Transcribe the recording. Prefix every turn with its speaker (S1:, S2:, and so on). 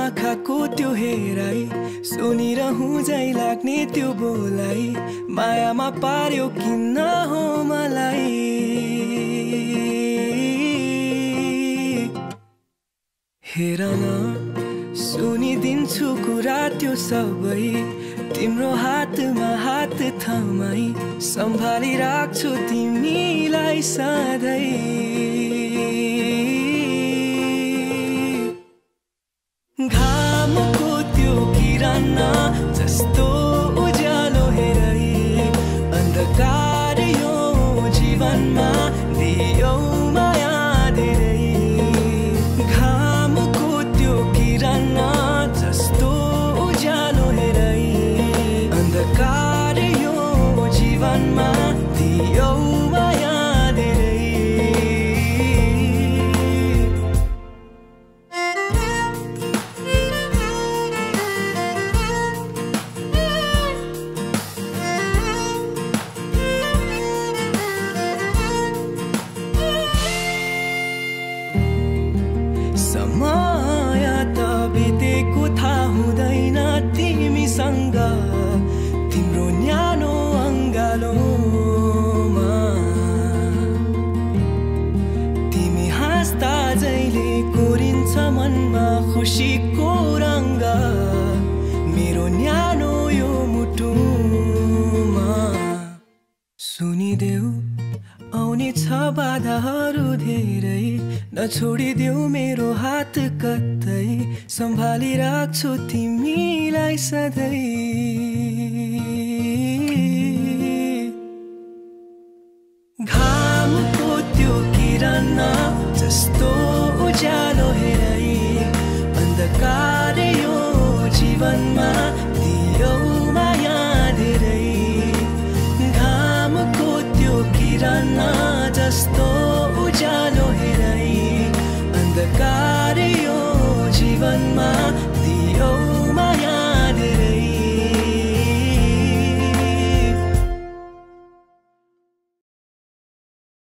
S1: आँखाको त्यो हेराई सुनिरहँ झै लाग्ने त्यो बोलाई मायामा पार्यो किन हो मलाई हेर न सुनिदिन्छु कुरा त्यो सबै तिम्रो हातमा हात थमाई सम्भाली राख्छु तिमीलाई सधैँ घामको त्यो किरण जस्तो उज्यालो हेरै अन्धकार यो जीवनमा दियो माया धेरै घामको त्यो किरण जस्तो उज्यालो हेरै अन्धकार यो जीवनमा दियो माया धेरै समय त बितेको थाहा हुँदैन तिमीसँग तिम्रो न्यानो अङ्गालोमा तिमी हाँस्दा जहिले कोरिन्छ मनमा खुसीको रङ्ग मेरो न्यानो यो मुटुमा सुनिदेऊ आउने छ बाधाहरू धेरै नछोडिदेऊ मेरो हात कतै सम्भाली राख्छु तिमीलाई सधैँ घामको त्यो किरण जस्तो उज्यालो हेरै अन्धकार यो जीवनमा